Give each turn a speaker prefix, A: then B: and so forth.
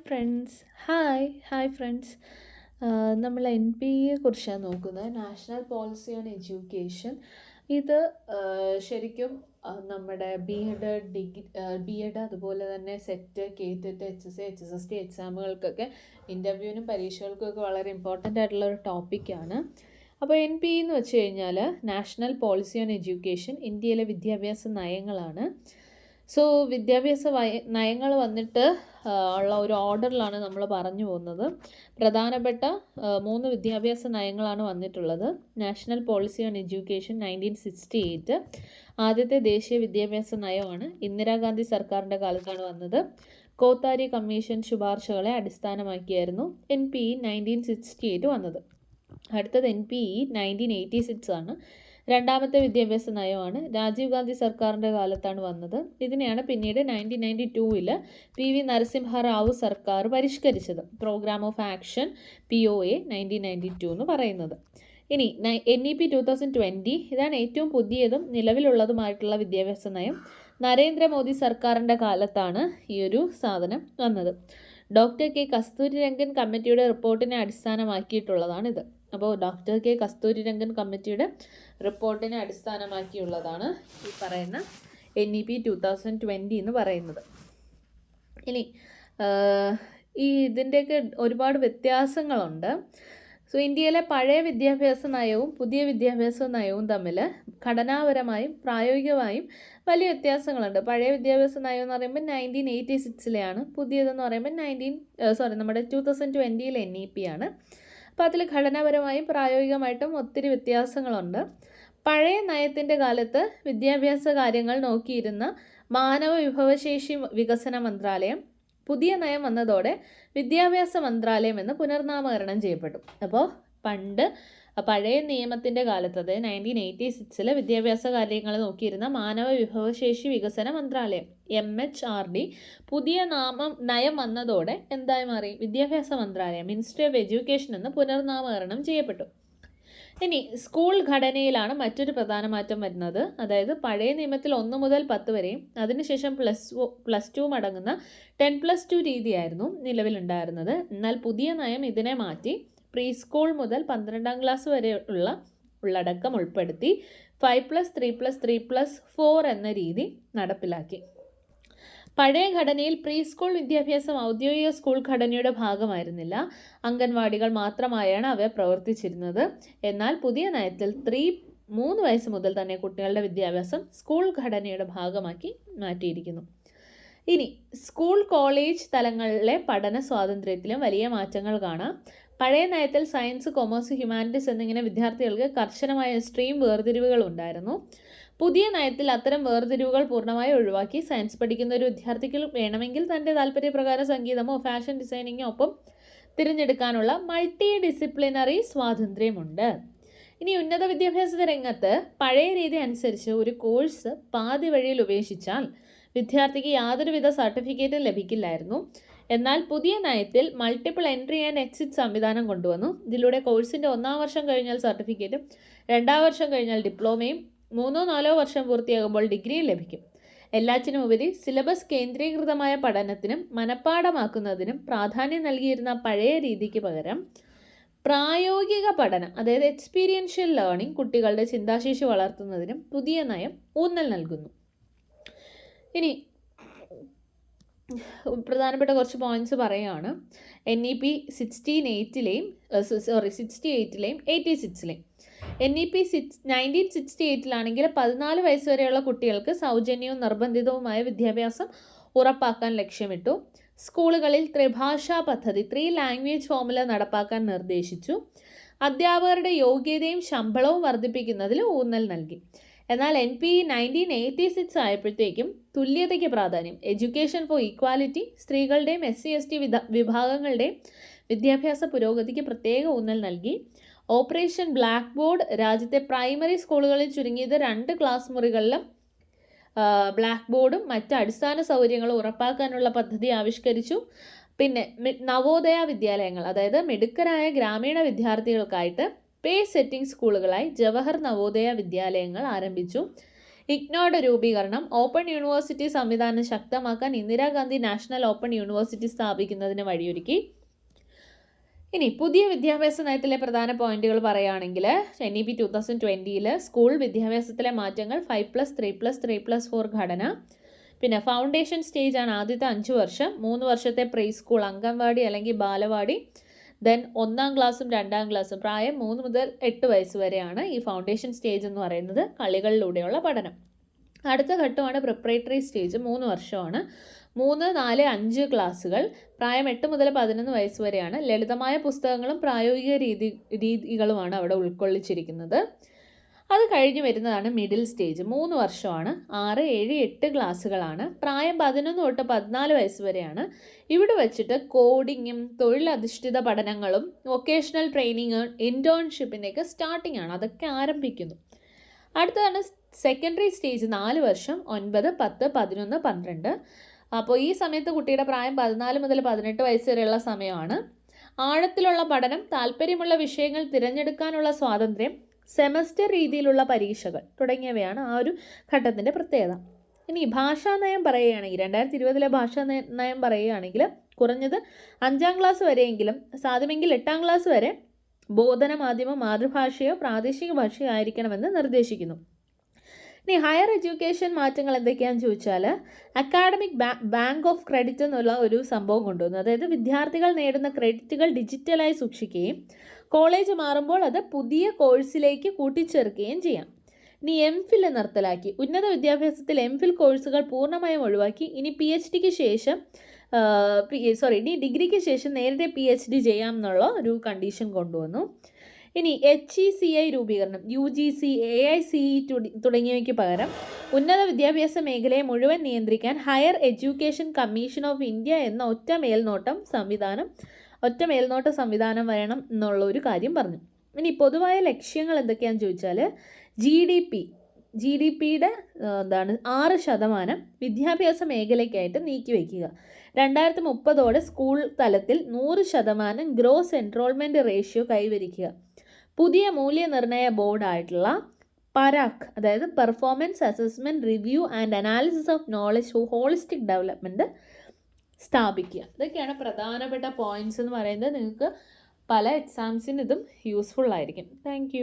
A: Friends. Hi friends. നമ്മൾ NPE കുറിച്ചാണ് നോക്കുന്നത്, നാഷണൽ പോളിസി ഓൺ എഡ്യൂക്കേഷൻ. ഇത് ശരിക്കും നമ്മുടെ ബി എഡ് അതുപോലെ തന്നെ സെറ്റ്, KTET, HSC, HSST എക്സാമുകൾക്കൊക്കെ ഇൻ്റർവ്യൂവിനും പരീക്ഷകൾക്കൊക്കെ വളരെ ഇമ്പോർട്ടൻ്റ് ആയിട്ടുള്ള ഒരു ടോപ്പിക്കാണ്. അപ്പോൾ NPE എന്ന് വെച്ച് കഴിഞ്ഞാൽ നാഷണൽ പോളിസി ഓൺ എഡ്യൂക്കേഷൻ, ഇന്ത്യയിലെ വിദ്യാഭ്യാസ നയങ്ങളാണ്. സോ വിദ്യാഭ്യാസ നയങ്ങൾ വന്നിട്ട് ഉള്ള ഒരു ഓർഡറിലാണ് നമ്മൾ പറഞ്ഞു പോകുന്നത്. പ്രധാനപ്പെട്ട 3 വിദ്യാഭ്യാസ നയങ്ങളാണ് വന്നിട്ടുള്ളത്. നാഷണൽ പോളിസി ഓൺ എഡ്യൂക്കേഷൻ 1968 ആദ്യത്തെ ദേശീയ വിദ്യാഭ്യാസ നയമാണ്. ഇന്ദിരാഗാന്ധി സർക്കാരിൻ്റെ കാലത്താണ് വന്നത്. കോത്താരി കമ്മീഷൻ ശുപാർശകളെ അടിസ്ഥാനമാക്കിയായിരുന്നു NPE 1968 വന്നത്. അടുത്തത് NPE 1986 ആണ്. രണ്ടാമത്തെ വിദ്യാഭ്യാസ നയമാണ്. രാജീവ് ഗാന്ധി സർക്കാരിൻ്റെ കാലത്താണ് വന്നത്. ഇതിനെയാണ് പിന്നീട് 1992 PV നരസിംഹറാവു സർക്കാർ പരിഷ്കരിച്ചത്. പ്രോഗ്രാം ഓഫ് ആക്ഷൻ POA 1992 എന്ന് പറയുന്നത്. ഇനി NEP 2020, ഇതാണ് ഏറ്റവും പുതിയതും നിലവിലുള്ളതുമായിട്ടുള്ള വിദ്യാഭ്യാസ നയം. നരേന്ദ്രമോദി സർക്കാരിൻ്റെ കാലത്താണ് ഈ ഒരു സാധനം വന്നത്. ഡോക്ടർ കെ കസ്തൂരിരംഗൻ കമ്മിറ്റിയുടെ റിപ്പോർട്ടിനെ അടിസ്ഥാനമാക്കിയിട്ടുള്ളതാണിത്. അപ്പോൾ ഡോക്ടർ കെ കസ്തൂരിരംഗൻ കമ്മിറ്റിയുടെ റിപ്പോർട്ടിനെ അടിസ്ഥാനമാക്കിയുള്ളതാണ് ഈ പറയുന്ന NEP 2020 എന്ന് പറയുന്നത്. ഇനി ഇതിൻ്റെയൊക്കെ ഒരുപാട് വ്യത്യാസങ്ങളുണ്ട്. സോ ഇന്ത്യയിലെ പഴയ വിദ്യാഭ്യാസ നയവും പുതിയ വിദ്യാഭ്യാസ നയവും തമ്മിൽ ഘടനാപരമായും പ്രായോഗികമായും വലിയ വ്യത്യാസങ്ങളുണ്ട്. പഴയ വിദ്യാഭ്യാസ നയം എന്ന് പറയുമ്പോൾ 1986 പുതിയതെന്ന് പറയുമ്പോൾ നമ്മുടെ 2020 NEP ആണ്. അപ്പോൾ അതിൽ ഘടനാപരമായും പ്രായോഗികമായിട്ടും ഒത്തിരി വ്യത്യാസങ്ങളുണ്ട്. പഴയ നയത്തിൻ്റെ കാലത്ത് വിദ്യാഭ്യാസ കാര്യങ്ങൾ നോക്കിയിരുന്ന മാനവ വിഭവശേഷി വികസന മന്ത്രാലയം പുതിയ നയം വന്നതോടെ വിദ്യാഭ്യാസ മന്ത്രാലയം എന്ന് പുനർനാമകരണം ചെയ്യപ്പെട്ടു. അപ്പോൾ പഴയ നിയമത്തിൻ്റെ കാലത്ത്, അതായത് 1986 വിദ്യാഭ്യാസ കാര്യങ്ങൾ നോക്കിയിരുന്ന മാനവ വിഭവശേഷി വികസന മന്ത്രാലയം MHRD പുതിയ നയം വന്നതോടെ എന്തായി മാറി? വിദ്യാഭ്യാസ മന്ത്രാലയം, മിനിസ്ട്രി ഓഫ് എഡ്യൂക്കേഷൻ എന്ന് പുനർനാമകരണം ചെയ്യപ്പെട്ടു. ഇനി സ്കൂൾ ഘടനയിലാണ് മറ്റൊരു പ്രധാന മാറ്റം വരുന്നത്. അതായത് പഴയ നിയമത്തിൽ 1 മുതൽ 10 വരെയും അതിനുശേഷം പ്ലസ് 2 അടങ്ങുന്ന 10+2 രീതിയായിരുന്നു നിലവിലുണ്ടായിരുന്നത്. എന്നാൽ പുതിയ നയം ഇതിനെ മാറ്റി പ്രീ സ്കൂൾ മുതൽ 12ാം ക്ലാസ് വരെ ഉള്ളടക്കം ഉൾപ്പെടുത്തി 5+3+3+4 എന്ന രീതി നടപ്പിലാക്കി. പഴയ ഘടനയിൽ പ്രീ സ്കൂൾ വിദ്യാഭ്യാസം ഔദ്യോഗിക സ്കൂൾ ഘടനയുടെ ഭാഗമായിരുന്നില്ല. അംഗൻവാടികൾ മാത്രമായാണ് അവ പ്രവർത്തിച്ചിരുന്നത്. എന്നാൽ പുതിയ നയത്തിൽ 3 വയസ്സ് മുതൽ തന്നെ കുട്ടികളുടെ വിദ്യാഭ്യാസം സ്കൂൾ ഘടനയുടെ ഭാഗമാക്കി മാറ്റിയിരിക്കുന്നു. ഇനി സ്കൂൾ കോളേജ് തലങ്ങളിലെ പഠന സ്വാതന്ത്ര്യത്തിലും വലിയ മാറ്റങ്ങൾ കാണാം. പഴയ നയത്തിൽ സയൻസ്, കൊമേഴ്സ്, ഹ്യൂമാനിറ്റീസ് എന്നിങ്ങനെ വിദ്യാർത്ഥികൾക്ക് കർശനമായ സ്ട്രീം വേർതിരിവുകൾ ഉണ്ടായിരുന്നു. പുതിയ നയത്തിൽ അത്തരം വേർതിരിവുകൾ പൂർണ്ണമായി ഒഴിവാക്കി സയൻസ് പഠിക്കുന്ന ഒരു വിദ്യാർത്ഥിക്ക് വേണമെങ്കിൽ തൻ്റെ താല്പര്യപ്രകാരം സംഗീതമോ ഫാഷൻ ഡിസൈനിങ്ങോ ഒപ്പം തിരഞ്ഞെടുക്കാനുള്ള മൾട്ടി ഡിസിപ്ലിനറി സ്വാതന്ത്ര്യമുണ്ട്. ഇനി ഉന്നത വിദ്യാഭ്യാസ രംഗത്ത് പഴയ രീതി അനുസരിച്ച് ഒരു കോഴ്സ് പാതി വഴിയിൽ ഉപേക്ഷിച്ചാൽ വിദ്യാർത്ഥിക്ക് യാതൊരുവിധ സർട്ടിഫിക്കറ്റും ലഭിക്കില്ലായിരുന്നു. എന്നാൽ പുതിയ നയത്തിൽ മൾട്ടിപ്പിൾ എൻട്രി ആൻഡ് എക്സിറ്റ് സംവിധാനം കൊണ്ടുവന്നു. ഇതിലൂടെ കോഴ്സിൻ്റെ 1ാം വർഷം കഴിഞ്ഞാൽ സർട്ടിഫിക്കറ്റും 2ാം വർഷം കഴിഞ്ഞാൽ ഡിപ്ലോമയും 3-4 വർഷം പൂർത്തിയാകുമ്പോൾ ഡിഗ്രിയും ലഭിക്കും. എല്ലാറ്റിനും ഉപരി സിലബസ് കേന്ദ്രീകൃതമായ പഠനത്തിനും മനഃപ്പാഠമാക്കുന്നതിനും പ്രാധാന്യം നൽകിയിരുന്ന പഴയ രീതിക്ക് പകരം പ്രായോഗിക പഠനം, അതായത് എക്സ്പീരിയൻഷ്യൽ ലേണിംഗ് കുട്ടികളുടെ ചിന്താശേഷി വളർത്തുന്നതിനും പുതിയ നയം ഊന്നൽ നൽകുന്നു. ഇനി പ്രധാനപ്പെട്ട കുറച്ച് പോയിന്റ്സ് പറയുകയാണ്. NEP 68ലെയും 86ലെയും NEP 1968 14 വയസ്സ് വരെയുള്ള കുട്ടികൾക്ക് സൗജന്യവും നിർബന്ധിതവുമായ വിദ്യാഭ്യാസം ഉറപ്പാക്കാൻ ലക്ഷ്യമിട്ടു. സ്കൂളുകളിൽ ത്രിഭാഷാ പദ്ധതി 3 ലാംഗ്വേജ് ഫോർമുല നടപ്പാക്കാൻ നിർദ്ദേശിച്ചു. അധ്യാപകരുടെ യോഗ്യതയും ശമ്പളവും വർദ്ധിപ്പിക്കുന്നതിൽ ഊന്നൽ നൽകി. എന്നാൽ NPE 1986 ആയപ്പോഴത്തേക്കും തുല്യതയ്ക്ക് പ്രാധാന്യം, എഡ്യൂക്കേഷൻ ഫോർ ഈക്വാലിറ്റി, സ്ത്രീകളുടെയും SC/ST വിഭാഗങ്ങളുടെയും വിദ്യാഭ്യാസ പുരോഗതിക്ക് പ്രത്യേക ഊന്നൽ നൽകി. ഓപ്പറേഷൻ ബ്ലാക്ക് ബോർഡ് രാജ്യത്തെ പ്രൈമറി സ്കൂളുകളിൽ ചുരുങ്ങിയത് 2 ക്ലാസ് മുറികളിലും ബ്ലാക്ക് ബോർഡും മറ്റ് അടിസ്ഥാന സൗകര്യങ്ങളും ഉറപ്പാക്കാനുള്ള പദ്ധതി ആവിഷ്കരിച്ചു. പിന്നെ നവോദയ വിദ്യാലയങ്ങൾ, അതായത് മിടുക്കരായ ഗ്രാമീണ വിദ്യാർത്ഥികൾക്കായിട്ട് പേ സെറ്റിംഗ് സ്കൂളുകളായി ജവഹർ നവോദയ വിദ്യാലയങ്ങൾ ആരംഭിച്ചു. ഇഗ്നോയുടെ രൂപീകരണം. ഓപ്പൺ യൂണിവേഴ്സിറ്റി സംവിധാനം ശക്തമാക്കാൻ ഇന്ദിരാഗാന്ധി നാഷണൽ ഓപ്പൺ യൂണിവേഴ്സിറ്റി സ്ഥാപിക്കുന്നതിന് വഴിയൊരുക്കി. ഇനി പുതിയ വിദ്യാഭ്യാസ നയത്തിലെ പ്രധാന പോയിന്റുകൾ പറയുകയാണെങ്കിൽ NEP 2020 സ്കൂൾ വിദ്യാഭ്യാസത്തിലെ മാറ്റങ്ങൾ 5+3+3+4 ഘടന. പിന്നെ ഫൗണ്ടേഷൻ സ്റ്റേജ് ആണ് ആദ്യത്തെ 5 വർഷം, 3 വർഷത്തെ പ്രീ സ്കൂൾ, അംഗൻവാടി അല്ലെങ്കിൽ ബാലവാടി, ദെൻ 1-ാം ക്ലാസ്സും 2-ാം ക്ലാസ്സും, പ്രായം 3 മുതൽ 8 വയസ്സ് വരെയാണ് ഈ ഫൗണ്ടേഷൻ സ്റ്റേജ് എന്ന് പറയുന്നത്, കളികളിലൂടെയുള്ള പഠനം. അടുത്ത ഘട്ടമാണ് പ്രിപ്പറേറ്ററി സ്റ്റേജ്, 3 വർഷമാണ്, 3, 4, 5 ക്ലാസ്സുകൾ, പ്രായം 8 മുതൽ 11 വയസ്സ് വരെയാണ്. ലളിതമായ പുസ്തകങ്ങളും പ്രായോഗിക രീതികളുമാണ് അവിടെ ഉൾക്കൊള്ളിച്ചിരിക്കുന്നത്. അത് കഴിഞ്ഞ് വരുന്നതാണ് മിഡിൽ സ്റ്റേജ്, 3 വർഷമാണ്, 6, 7, 8 ക്ലാസ്സുകളാണ്, പ്രായം 11 തൊട്ട് 14 വയസ്സ് വരെയാണ്. ഇവിടെ വെച്ചിട്ട് കോഡിങ്ങും തൊഴിലധിഷ്ഠിത പഠനങ്ങളും വൊക്കേഷണൽ ട്രെയിനിങ്, ഇൻറ്റേൺഷിപ്പിൻ്റെയൊക്കെ സ്റ്റാർട്ടിംഗ് ആണ്, അതൊക്കെ ആരംഭിക്കുന്നു. അടുത്തതാണ് സെക്കൻഡറി സ്റ്റേജ്, 4 വർഷം, 9, 10, 11, 12. അപ്പോൾ ഈ സമയത്ത് കുട്ടിയുടെ പ്രായം 14 മുതൽ 18 വയസ്സ് വരെയുള്ള സമയമാണ്. ആഴത്തിലുള്ള പഠനം, താല്പര്യമുള്ള വിഷയങ്ങൾ തിരഞ്ഞെടുക്കാനുള്ള സ്വാതന്ത്ര്യം, സെമസ്റ്റർ രീതിയിലുള്ള പരീക്ഷകൾ തുടങ്ങിയവയാണ് ആ ഒരു ഘട്ടത്തിൻ്റെ പ്രത്യേകത. ഇനി ഭാഷാ നയം പറയുകയാണെങ്കിൽ 2020 ഭാഷാ നയം പറയുകയാണെങ്കിൽ കുറഞ്ഞത് 5-ാം ക്ലാസ് വരെയെങ്കിലും, സാധ്യമെങ്കിൽ 8-ാം ക്ലാസ് വരെ ബോധന മാധ്യമം മാതൃഭാഷയോ പ്രാദേശിക ഭാഷയോ ആയിരിക്കണമെന്ന് നിർദ്ദേശിക്കുന്നു. ഇനി ഹയർ എഡ്യൂക്കേഷൻ മാറ്റങ്ങൾ എന്തൊക്കെയാണെന്ന് ചോദിച്ചാൽ അക്കാഡമിക് ബാങ്ക് ഓഫ് ക്രെഡിറ്റ് എന്നുള്ള ഒരു സംഭവം കൊണ്ടുവന്നു. അതായത് വിദ്യാർത്ഥികൾ നേടുന്ന ക്രെഡിറ്റുകൾ ഡിജിറ്റലായി സൂക്ഷിക്കുകയും കോളേജ് മാറുമ്പോൾ അത് പുതിയ കോഴ്സിലേക്ക് കൂട്ടിച്ചേർക്കുകയും ചെയ്യാം. ഇനി MPhil നിർത്തലാക്കി. ഉന്നത വിദ്യാഭ്യാസത്തിൽ MPhil കോഴ്സുകൾ പൂർണ്ണമായും ഒഴിവാക്കി. ഇനി ഇനി ഡിഗ്രിക്ക് ശേഷം നേരിട്ട് PhD ചെയ്യാം എന്നുള്ള ഒരു കണ്ടീഷൻ കൊണ്ടുവന്നു. ഇനി HECI രൂപീകരണം, UGC, AICE തുടങ്ങിയവയ്ക്ക് പകരം ഉന്നത വിദ്യാഭ്യാസ മേഖലയെ മുഴുവൻ നിയന്ത്രിക്കാൻ higher education commission of India എന്ന ഒറ്റ മേൽനോട്ട സംവിധാനം വേണം എന്നുള്ള ഒരു കാര്യം പറഞ്ഞു. ഇനി പൊതുവായ ലക്ഷ്യങ്ങൾ എന്തൊക്കെയാണെന്ന് ചോദിച്ചാൽ GDPയുടെ 6% വിദ്യാഭ്യാസ മേഖലയ്ക്കായിട്ട് നീക്കിവെക്കുക. 2030 സ്കൂൾ തലത്തിൽ 100% ഗ്രോസ് എൻറോൾമെൻറ്റ് റേഷ്യോ കൈവരിക്കുക. പുതിയ മൂല്യനിർണ്ണയ ബോർഡായിട്ടുള്ള പരാഖ്, അതായത് performance assessment review and analysis of knowledge holistic development സ്ഥാപിക്കുക. ഇതൊക്കെയാണ് പ്രധാനപ്പെട്ട പോയിൻറ്റ്സ് എന്ന് പറയുന്നത്. നിങ്ങൾക്ക് പല എക്സാംസിന് ഇതും യൂസ്ഫുൾ ആയിരിക്കും. താങ്ക്